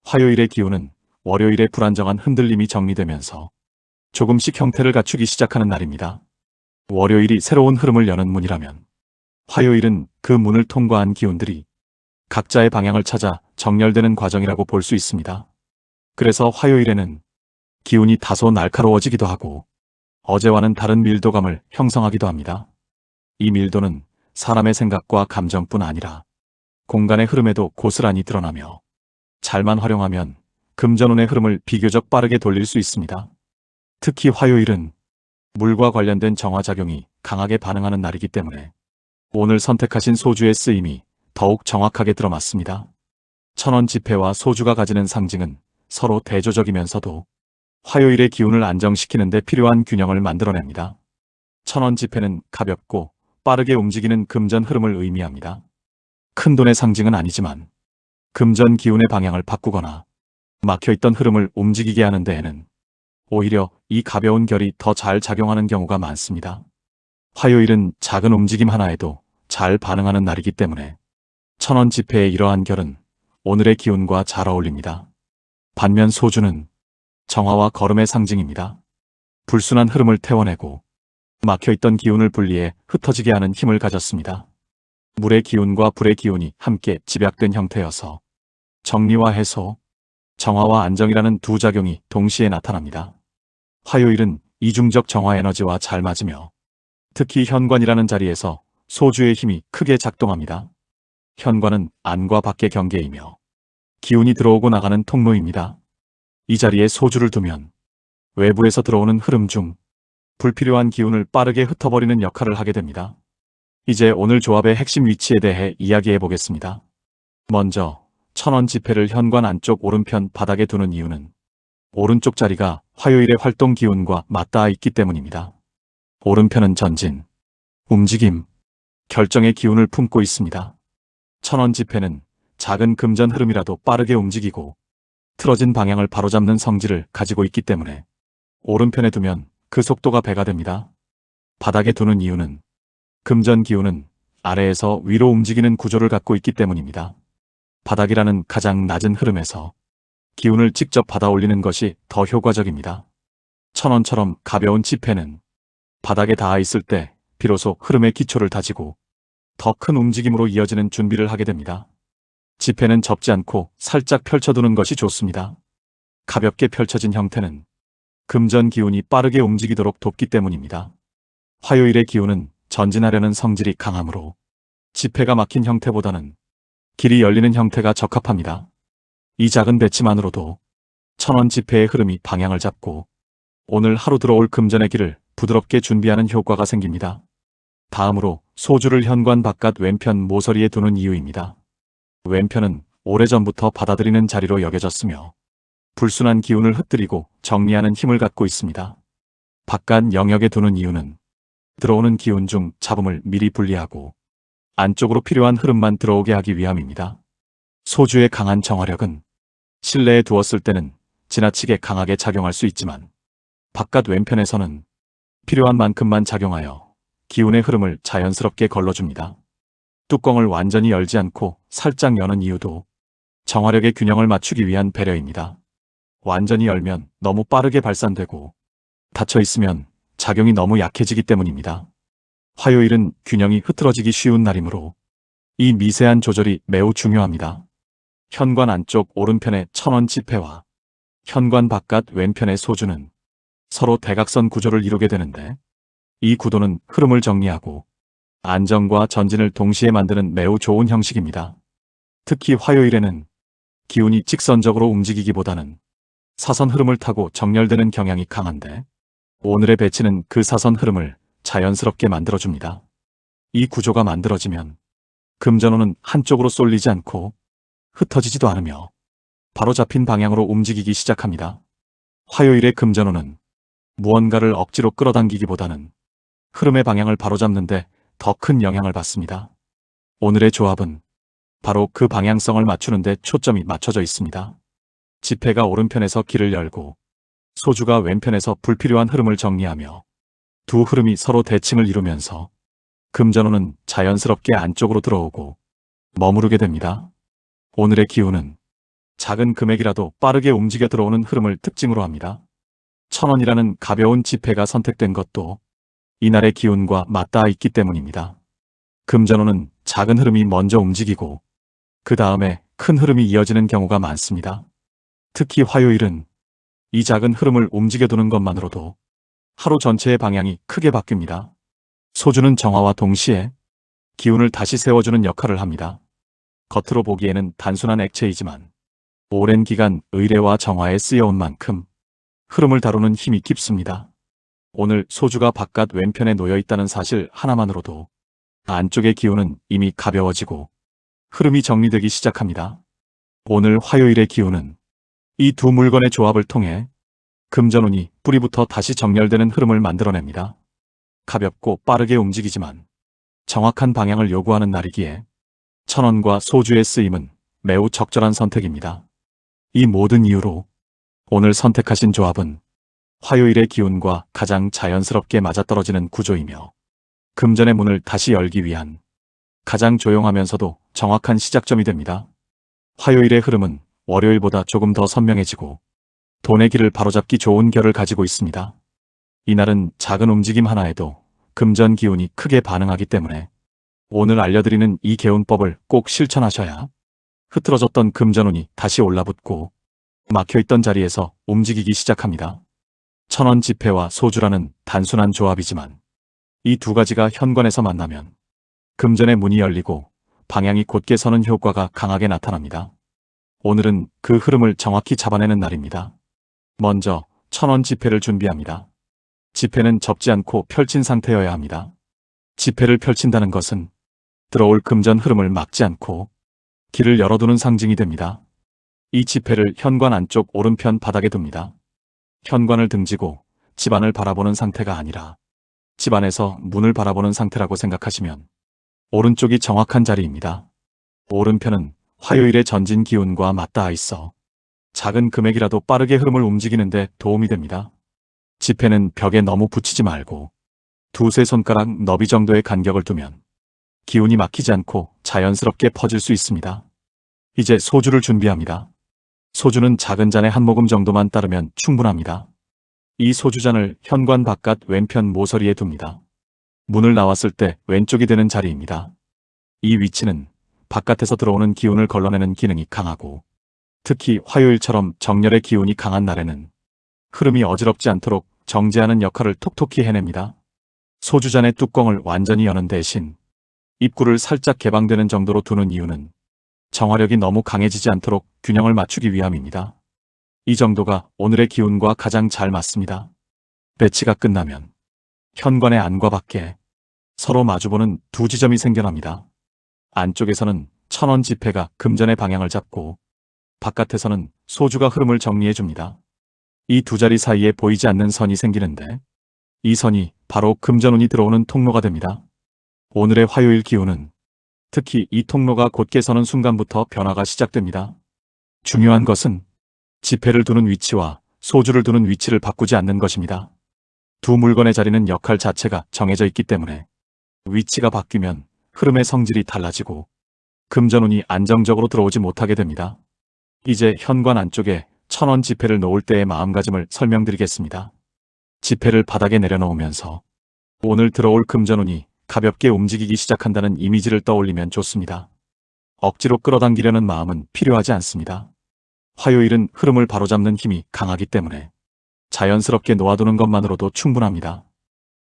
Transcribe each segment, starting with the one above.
화요일의 기운은 월요일의 불안정한 흔들림이 정리되면서 조금씩 형태를 갖추기 시작하는 날입니다. 월요일이 새로운 흐름을 여는 문이라면 화요일은 그 문을 통과한 기운들이 각자의 방향을 찾아 정렬되는 과정이라고 볼 수 있습니다. 그래서 화요일에는 기운이 다소 날카로워지기도 하고 어제와는 다른 밀도감을 형성하기도 합니다. 이 밀도는 사람의 생각과 감정뿐 아니라 공간의 흐름에도 고스란히 드러나며 잘만 활용하면 금전운의 흐름을 비교적 빠르게 돌릴 수 있습니다. 특히 화요일은 물과 관련된 정화작용이 강하게 반응하는 날이기 때문에 오늘 선택하신 소주의 쓰임이 더욱 정확하게 들어맞습니다. 천원 지폐와 소주가 가지는 상징은 서로 대조적이면서도 화요일의 기운을 안정시키는 데 필요한 균형을 만들어냅니다. 천원 지폐는 가볍고 빠르게 움직이는 금전 흐름을 의미합니다. 큰돈의 상징은 아니지만 금전 기운의 방향을 바꾸거나 막혀있던 흐름을 움직이게 하는 데에는 오히려 이 가벼운 결이 더 잘 작용하는 경우가 많습니다. 화요일은 작은 움직임 하나에도 잘 반응하는 날이기 때문에 천원 지폐의 이러한 결은 오늘의 기운과 잘 어울립니다. 반면 소주는 정화와 걸음의 상징입니다. 불순한 흐름을 태워내고 막혀있던 기운을 분리해 흩어지게 하는 힘을 가졌습니다. 물의 기운과 불의 기운이 함께 집약된 형태여서 정리와 해소, 정화와 안정이라는 두 작용이 동시에 나타납니다. 화요일은 이중적 정화 에너지와 잘 맞으며 특히 현관이라는 자리에서 소주의 힘이 크게 작동합니다. 현관은 안과 밖의 경계이며 기운이 들어오고 나가는 통로입니다. 이 자리에 소주를 두면 외부에서 들어오는 흐름 중 불필요한 기운을 빠르게 흩어버리는 역할을 하게 됩니다. 이제 오늘 조합의 핵심 위치에 대해 이야기해 보겠습니다. 먼저 천원 지폐를 현관 안쪽 오른편 바닥에 두는 이유는 오른쪽 자리가 화요일의 활동 기운과 맞닿아 있기 때문입니다. 오른편은 전진, 움직임, 결정의 기운을 품고 있습니다. 천원 지폐는 작은 금전 흐름이라도 빠르게 움직이고 틀어진 방향을 바로잡는 성질을 가지고 있기 때문에 오른편에 두면 그 속도가 배가 됩니다. 바닥에 두는 이유는 금전 기운은 아래에서 위로 움직이는 구조를 갖고 있기 때문입니다. 바닥이라는 가장 낮은 흐름에서 기운을 직접 받아 올리는 것이 더 효과적입니다. 천원처럼 가벼운 지폐는 바닥에 닿아 있을 때 비로소 흐름의 기초를 다지고 더 큰 움직임으로 이어지는 준비를 하게 됩니다. 지폐는 접지 않고 살짝 펼쳐두는 것이 좋습니다. 가볍게 펼쳐진 형태는 금전 기운이 빠르게 움직이도록 돕기 때문입니다. 화요일의 기운은 전진하려는 성질이 강하므로 지폐가 막힌 형태보다는 길이 열리는 형태가 적합합니다. 이 작은 배치만으로도 천원 지폐의 흐름이 방향을 잡고 오늘 하루 들어올 금전의 길을 부드럽게 준비하는 효과가 생깁니다. 다음으로 소주를 현관 바깥 왼편 모서리에 두는 이유입니다. 왼편은 오래전부터 받아들이는 자리로 여겨졌으며 불순한 기운을 흩뜨리고 정리하는 힘을 갖고 있습니다. 바깥 영역에 두는 이유는 들어오는 기운 중 잡음을 미리 분리하고 안쪽으로 필요한 흐름만 들어오게 하기 위함입니다. 소주의 강한 정화력은 실내에 두었을 때는 지나치게 강하게 작용할 수 있지만 바깥 왼편에서는 필요한 만큼만 작용하여 기운의 흐름을 자연스럽게 걸러줍니다. 뚜껑을 완전히 열지 않고 살짝 여는 이유도 정화력의 균형을 맞추기 위한 배려입니다. 완전히 열면 너무 빠르게 발산되고 닫혀 있으면 작용이 너무 약해지기 때문입니다. 화요일은 균형이 흐트러지기 쉬운 날이므로 이 미세한 조절이 매우 중요합니다. 현관 안쪽 오른편의 천원 지폐와 현관 바깥 왼편의 소주는 서로 대각선 구조를 이루게 되는데 이 구도는 흐름을 정리하고 안정과 전진을 동시에 만드는 매우 좋은 형식입니다. 특히 화요일에는 기운이 직선적으로 움직이기보다는 사선 흐름을 타고 정렬되는 경향이 강한데 오늘의 배치는 그 사선 흐름을 자연스럽게 만들어줍니다. 이 구조가 만들어지면 금전운은 한쪽으로 쏠리지 않고 흩어지지도 않으며 바로 잡힌 방향으로 움직이기 시작합니다. 화요일의 금전운은 무언가를 억지로 끌어당기기보다는 흐름의 방향을 바로잡는데 더 큰 영향을 받습니다. 오늘의 조합은 바로 그 방향성을 맞추는 데 초점이 맞춰져 있습니다. 지폐가 오른편에서 길을 열고 소주가 왼편에서 불필요한 흐름을 정리하며 두 흐름이 서로 대칭을 이루면서 금전운은 자연스럽게 안쪽으로 들어오고 머무르게 됩니다. 오늘의 기운은 작은 금액이라도 빠르게 움직여 들어오는 흐름을 특징으로 합니다. 1,000원이라는 가벼운 지폐가 선택된 것도 이날의 기운과 맞닿아 있기 때문입니다. 금전운은 작은 흐름이 먼저 움직이고 그 다음에 큰 흐름이 이어지는 경우가 많습니다. 특히 화요일은 이 작은 흐름을 움직여두는 것만으로도 하루 전체의 방향이 크게 바뀝니다. 소주는 정화와 동시에 기운을 다시 세워주는 역할을 합니다. 겉으로 보기에는 단순한 액체이지만 오랜 기간 의례와 정화에 쓰여온 만큼 흐름을 다루는 힘이 깊습니다. 오늘 소주가 바깥 왼편에 놓여 있다는 사실 하나만으로도 안쪽의 기운은 이미 가벼워지고 흐름이 정리되기 시작합니다. 오늘 화요일의 기운은 이 두 물건의 조합을 통해 금전운이 뿌리부터 다시 정렬되는 흐름을 만들어냅니다. 가볍고 빠르게 움직이지만 정확한 방향을 요구하는 날이기에 1,000원과 소주의 쓰임은 매우 적절한 선택입니다. 이 모든 이유로 오늘 선택하신 조합은 화요일의 기운과 가장 자연스럽게 맞아떨어지는 구조이며 금전의 문을 다시 열기 위한 가장 조용하면서도 정확한 시작점이 됩니다. 화요일의 흐름은 월요일보다 조금 더 선명해지고 돈의 길을 바로잡기 좋은 결을 가지고 있습니다. 이날은 작은 움직임 하나에도 금전 기운이 크게 반응하기 때문에 오늘 알려드리는 이 개운법을 꼭 실천하셔야 흐트러졌던 금전운이 다시 올라붙고 막혀있던 자리에서 움직이기 시작합니다. 1,000원 지폐와 소주라는 단순한 조합이지만 이 두 가지가 현관에서 만나면 금전의 문이 열리고 방향이 곧게 서는 효과가 강하게 나타납니다. 오늘은 그 흐름을 정확히 잡아내는 날입니다. 먼저 1,000원 지폐를 준비합니다. 지폐는 접지 않고 펼친 상태여야 합니다. 지폐를 펼친다는 것은 들어올 금전 흐름을 막지 않고 길을 열어두는 상징이 됩니다. 이 지폐를 현관 안쪽 오른편 바닥에 둡니다. 현관을 등지고 집안을 바라보는 상태가 아니라 집안에서 문을 바라보는 상태라고 생각하시면 오른쪽이 정확한 자리입니다. 오른편은 화요일의 전진 기운과 맞닿아 있어 작은 금액이라도 빠르게 흐름을 움직이는데 도움이 됩니다. 지폐는 벽에 너무 붙이지 말고 두세 손가락 너비 정도의 간격을 두면 기운이 막히지 않고 자연스럽게 퍼질 수 있습니다. 이제 소주를 준비합니다. 소주는 작은 잔에 한 모금 정도만 따르면 충분합니다. 이 소주잔을 현관 바깥 왼편 모서리에 둡니다. 문을 나왔을 때 왼쪽이 되는 자리입니다. 이 위치는 바깥에서 들어오는 기운을 걸러내는 기능이 강하고 특히 화요일처럼 정렬의 기운이 강한 날에는 흐름이 어지럽지 않도록 정제하는 역할을 톡톡히 해냅니다. 소주잔의 뚜껑을 완전히 여는 대신 입구를 살짝 개방되는 정도로 두는 이유는 정화력이 너무 강해지지 않도록 균형을 맞추기 위함입니다. 이 정도가 오늘의 기운과 가장 잘 맞습니다. 배치가 끝나면 현관의 안과 밖에 서로 마주보는 두 지점이 생겨납니다. 안쪽에서는 1,000원 지폐가 금전의 방향을 잡고 바깥에서는 소주가 흐름을 정리해줍니다. 이 두 자리 사이에 보이지 않는 선이 생기는데 이 선이 바로 금전운이 들어오는 통로가 됩니다. 오늘의 화요일 기운은 특히 이 통로가 곧게 서는 순간부터 변화가 시작됩니다. 중요한 것은 지폐를 두는 위치와 소주를 두는 위치를 바꾸지 않는 것입니다. 두 물건의 자리는 역할 자체가 정해져 있기 때문에 위치가 바뀌면 흐름의 성질이 달라지고 금전운이 안정적으로 들어오지 못하게 됩니다. 이제 현관 안쪽에 1,000원 지폐를 놓을 때의 마음가짐을 설명드리겠습니다. 지폐를 바닥에 내려놓으면서 오늘 들어올 금전운이 가볍게 움직이기 시작한다는 이미지를 떠올리면 좋습니다. 억지로 끌어당기려는 마음은 필요하지 않습니다. 화요일은 흐름을 바로잡는 힘이 강하기 때문에 자연스럽게 놓아두는 것만으로도 충분합니다.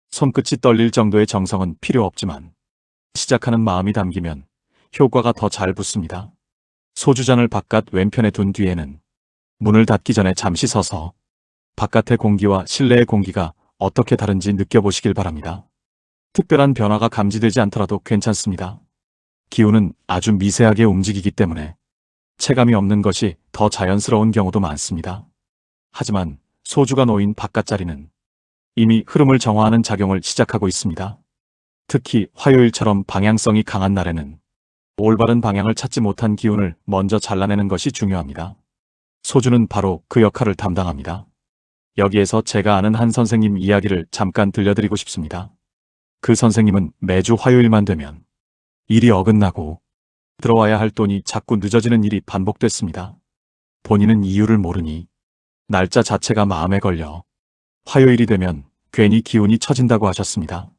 손끝이 떨릴 정도의 정성은 필요 없지만 시작하는 마음이 담기면 효과가 더 잘 붙습니다. 소주잔을 바깥 왼편에 둔 뒤에는 문을 닫기 전에 잠시 서서 바깥의 공기와 실내의 공기가 어떻게 다른지 느껴보시길 바랍니다. 특별한 변화가 감지되지 않더라도 괜찮습니다. 기운은 아주 미세하게 움직이기 때문에 체감이 없는 것이 더 자연스러운 경우도 많습니다. 하지만 소주가 놓인 바깥 자리는 이미 흐름을 정화하는 작용을 시작하고 있습니다. 특히 화요일처럼 방향성이 강한 날에는 올바른 방향을 찾지 못한 기운을 먼저 잘라내는 것이 중요합니다. 소주는 바로 그 역할을 담당합니다. 여기에서 제가 아는 한 선생님 이야기를 잠깐 들려드리고 싶습니다. 그 선생님은 매주 화요일만 되면 일이 어긋나고 들어와야 할 돈이 자꾸 늦어지는 일이 반복됐습니다. 본인은 이유를 모르니 날짜 자체가 마음에 걸려 화요일이 되면 괜히 기운이 처진다고 하셨습니다.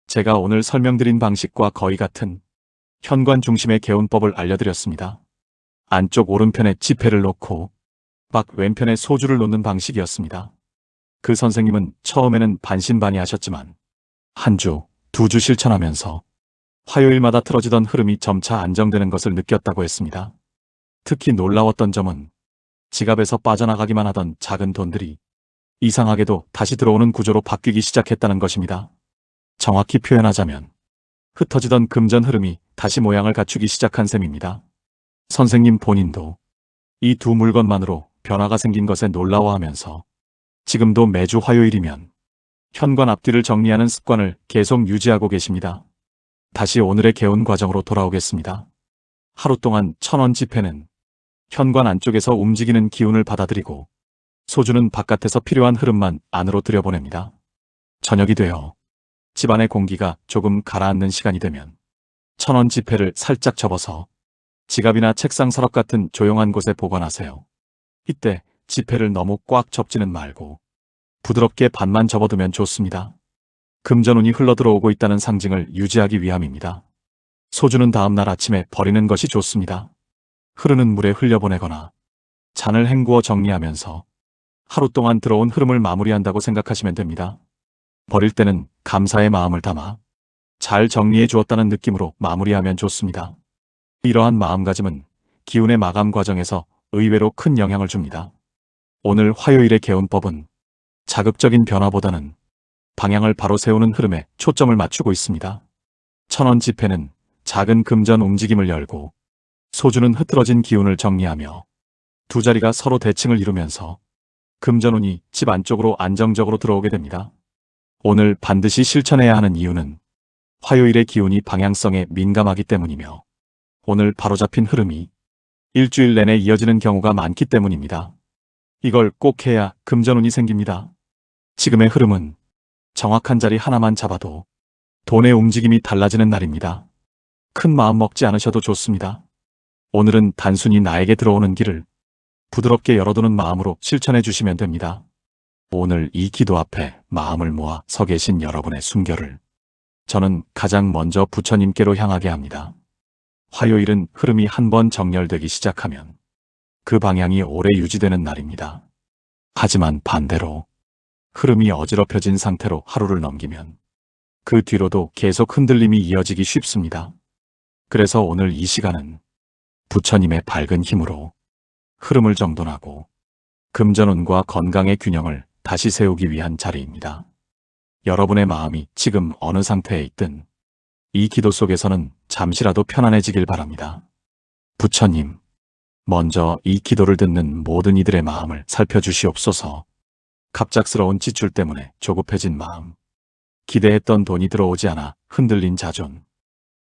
제가 오늘 설명드린 방식과 거의 같은 현관 중심의 개운법을 알려드렸습니다. 안쪽 오른편에 지폐를 놓고 박 왼편에 소주를 놓는 방식이었습니다. 그 선생님은 처음에는 반신반의하셨지만 한 주, 두 주 실천하면서 화요일마다 틀어지던 흐름이 점차 안정되는 것을 느꼈다고 했습니다. 특히 놀라웠던 점은 지갑에서 빠져나가기만 하던 작은 돈들이 이상하게도 다시 들어오는 구조로 바뀌기 시작했다는 것입니다. 정확히 표현하자면 흩어지던 금전 흐름이 다시 모양을 갖추기 시작한 셈입니다. 선생님 본인도 이 두 물건만으로 변화가 생긴 것에 놀라워하면서 지금도 매주 화요일이면 현관 앞뒤를 정리하는 습관을 계속 유지하고 계십니다. 다시 오늘의 개운 과정으로 돌아오겠습니다. 하루 동안 1,000원 지폐는 현관 안쪽에서 움직이는 기운을 받아들이고 소주는 바깥에서 필요한 흐름만 안으로 들여보냅니다. 저녁이 되어 집안의 공기가 조금 가라앉는 시간이 되면 1,000원 지폐를 살짝 접어서 지갑이나 책상 서랍 같은 조용한 곳에 보관하세요. 이때 지폐를 너무 꽉 접지는 말고 부드럽게 반만 접어두면 좋습니다. 금전운이 흘러들어오고 있다는 상징을 유지하기 위함입니다. 소주는 다음날 아침에 버리는 것이 좋습니다. 흐르는 물에 흘려보내거나 잔을 헹구어 정리하면서 하루 동안 들어온 흐름을 마무리한다고 생각하시면 됩니다. 버릴 때는 감사의 마음을 담아 잘 정리해 주었다는 느낌으로 마무리하면 좋습니다. 이러한 마음가짐은 기운의 마감 과정에서 의외로 큰 영향을 줍니다. 오늘 화요일의 개운법은 자극적인 변화보다는 방향을 바로 세우는 흐름에 초점을 맞추고 있습니다. 1,000원 지폐는 작은 금전 움직임을 열고 소주는 흐트러진 기운을 정리하며 두 자리가 서로 대칭을 이루면서 금전운이 집 안쪽으로 안정적으로 들어오게 됩니다. 오늘 반드시 실천해야 하는 이유는 화요일의 기운이 방향성에 민감하기 때문이며 오늘 바로잡힌 흐름이 일주일 내내 이어지는 경우가 많기 때문입니다. 이걸 꼭 해야 금전운이 생깁니다. 지금의 흐름은 정확한 자리 하나만 잡아도 돈의 움직임이 달라지는 날입니다. 큰 마음 먹지 않으셔도 좋습니다. 오늘은 단순히 나에게 들어오는 길을 부드럽게 열어두는 마음으로 실천해 주시면 됩니다. 오늘 이 기도 앞에 마음을 모아 서 계신 여러분의 순결을 저는 가장 먼저 부처님께로 향하게 합니다. 화요일은 흐름이 한번 정렬되기 시작하면 그 방향이 오래 유지되는 날입니다. 하지만 반대로 흐름이 어지럽혀진 상태로 하루를 넘기면 그 뒤로도 계속 흔들림이 이어지기 쉽습니다. 그래서 오늘 이 시간은 부처님의 밝은 힘으로 흐름을 정돈하고 금전운과 건강의 균형을 다시 세우기 위한 자리입니다. 여러분의 마음이 지금 어느 상태에 있든 이 기도 속에서는 잠시라도 편안해지길 바랍니다. 부처님, 먼저 이 기도를 듣는 모든 이들의 마음을 살펴주시옵소서. 갑작스러운 지출 때문에 조급해진 마음, 기대했던 돈이 들어오지 않아 흔들린 자존,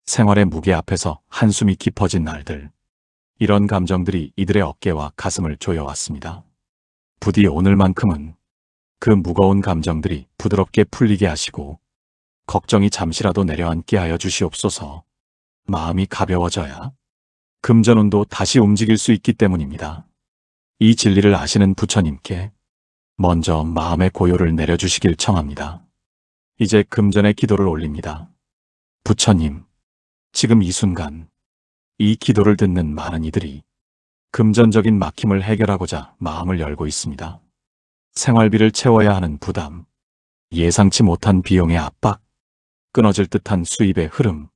생활의 무게 앞에서 한숨이 깊어진 날들, 이런 감정들이 이들의 어깨와 가슴을 조여왔습니다. 부디 오늘만큼은 그 무거운 감정들이 부드럽게 풀리게 하시고 걱정이 잠시라도 내려앉게 하여 주시옵소서. 마음이 가벼워져야 금전운도 다시 움직일 수 있기 때문입니다. 이 진리를 아시는 부처님께 먼저 마음의 고요를 내려주시길 청합니다. 이제 금전의 기도를 올립니다. 부처님, 지금 이 순간 이 기도를 듣는 많은 이들이 금전적인 막힘을 해결하고자 마음을 열고 있습니다. 생활비를 채워야 하는 부담, 예상치 못한 비용의 압박, 끊어질 듯한 수입의 흐름,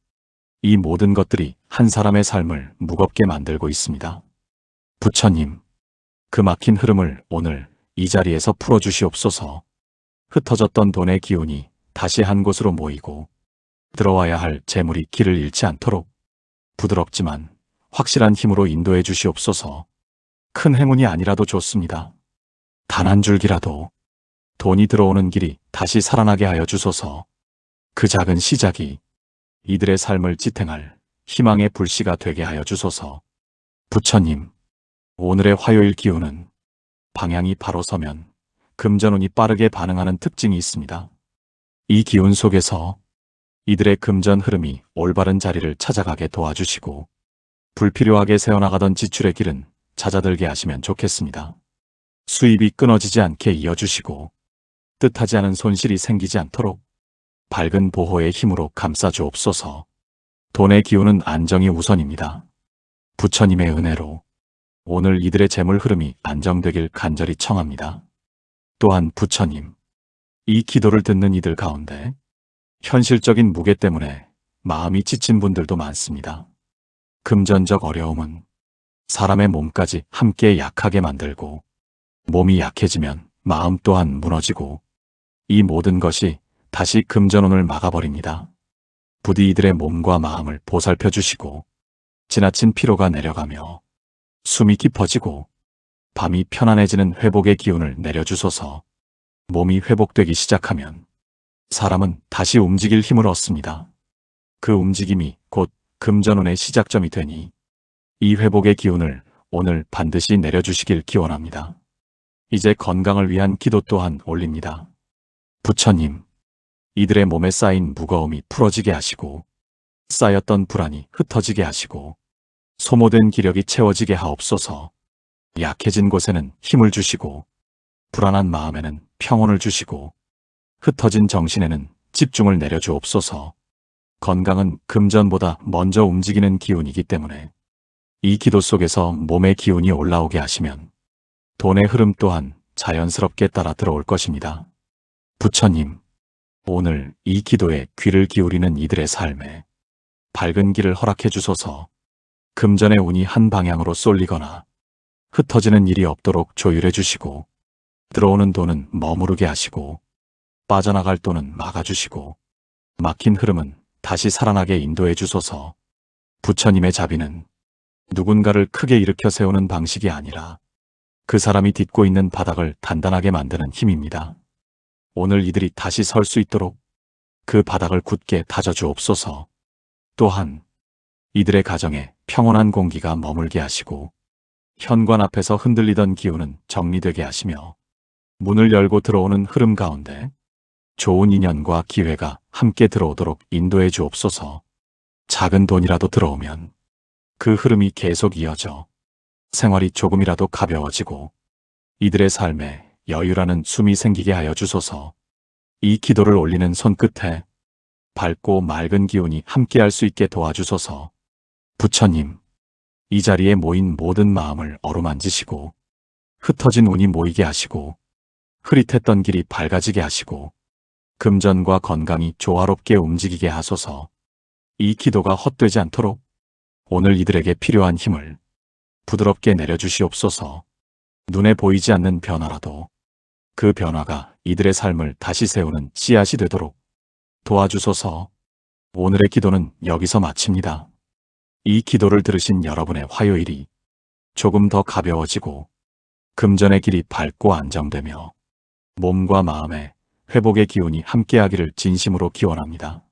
이 모든 것들이 한 사람의 삶을 무겁게 만들고 있습니다. 부처님, 그 막힌 흐름을 오늘 이 자리에서 풀어주시옵소서. 흩어졌던 돈의 기운이 다시 한 곳으로 모이고 들어와야 할 재물이 길을 잃지 않도록 부드럽지만 확실한 힘으로 인도해 주시옵소서. 큰 행운이 아니라도 좋습니다. 단 한 줄기라도 돈이 들어오는 길이 다시 살아나게 하여 주소서. 그 작은 시작이 이들의 삶을 지탱할 희망의 불씨가 되게 하여 주소서. 부처님, 오늘의 화요일 기운은 방향이 바로 서면 금전운이 빠르게 반응하는 특징이 있습니다. 이 기운 속에서 이들의 금전 흐름이 올바른 자리를 찾아가게 도와주시고 불필요하게 새어나가던 지출의 길은 잦아들게 하시면 좋겠습니다. 수입이 끊어지지 않게 이어주시고 뜻하지 않은 손실이 생기지 않도록 밝은 보호의 힘으로 감싸주옵소서. 돈의 기운은 안정이 우선입니다. 부처님의 은혜로 오늘 이들의 재물 흐름이 안정되길 간절히 청합니다. 또한 부처님, 이 기도를 듣는 이들 가운데 현실적인 무게 때문에 마음이 지친 분들도 많습니다. 금전적 어려움은 사람의 몸까지 함께 약하게 만들고 몸이 약해지면 마음 또한 무너지고 이 모든 것이 다시 금전운을 막아버립니다. 부디 이들의 몸과 마음을 보살펴 주시고 지나친 피로가 내려가며 숨이 깊어지고 밤이 편안해지는 회복의 기운을 내려주소서. 몸이 회복되기 시작하면 사람은 다시 움직일 힘을 얻습니다. 그 움직임이 곧 금전운의 시작점이 되니 이 회복의 기운을 오늘 반드시 내려주시길 기원합니다. 이제 건강을 위한 기도 또한 올립니다. 부처님, 이들의 몸에 쌓인 무거움이 풀어지게 하시고 쌓였던 불안이 흩어지게 하시고 소모된 기력이 채워지게 하옵소서. 약해진 곳에는 힘을 주시고 불안한 마음에는 평온을 주시고 흩어진 정신에는 집중을 내려주옵소서. 건강은 금전보다 먼저 움직이는 기운이기 때문에 이 기도 속에서 몸의 기운이 올라오게 하시면 돈의 흐름 또한 자연스럽게 따라 들어올 것입니다. 부처님, 오늘 이 기도에 귀를 기울이는 이들의 삶에 밝은 길을 허락해 주소서. 금전의 운이 한 방향으로 쏠리거나 흩어지는 일이 없도록 조율해 주시고 들어오는 돈은 머무르게 하시고 빠져나갈 돈은 막아주시고 막힌 흐름은 다시 살아나게 인도해 주소서. 부처님의 자비는 누군가를 크게 일으켜 세우는 방식이 아니라 그 사람이 딛고 있는 바닥을 단단하게 만드는 힘입니다. 오늘 이들이 다시 설 수 있도록 그 바닥을 굳게 다져주옵소서. 또한 이들의 가정에 평온한 공기가 머물게 하시고 현관 앞에서 흔들리던 기운은 정리되게 하시며 문을 열고 들어오는 흐름 가운데 좋은 인연과 기회가 함께 들어오도록 인도해 주옵소서. 작은 돈이라도 들어오면 그 흐름이 계속 이어져 생활이 조금이라도 가벼워지고 이들의 삶에 여유라는 숨이 생기게 하여 주소서. 이 기도를 올리는 손끝에 밝고 맑은 기운이 함께할 수 있게 도와주소서. 부처님, 이 자리에 모인 모든 마음을 어루만지시고 흩어진 운이 모이게 하시고 흐릿했던 길이 밝아지게 하시고 금전과 건강이 조화롭게 움직이게 하소서. 이 기도가 헛되지 않도록 오늘 이들에게 필요한 힘을 부드럽게 내려주시옵소서. 눈에 보이지 않는 변화라도 그 변화가 이들의 삶을 다시 세우는 씨앗이 되도록 도와주소서. 오늘의 기도는 여기서 마칩니다. 이 기도를 들으신 여러분의 화요일이 조금 더 가벼워지고 금전의 길이 밝고 안정되며 몸과 마음의 회복의 기운이 함께하기를 진심으로 기원합니다.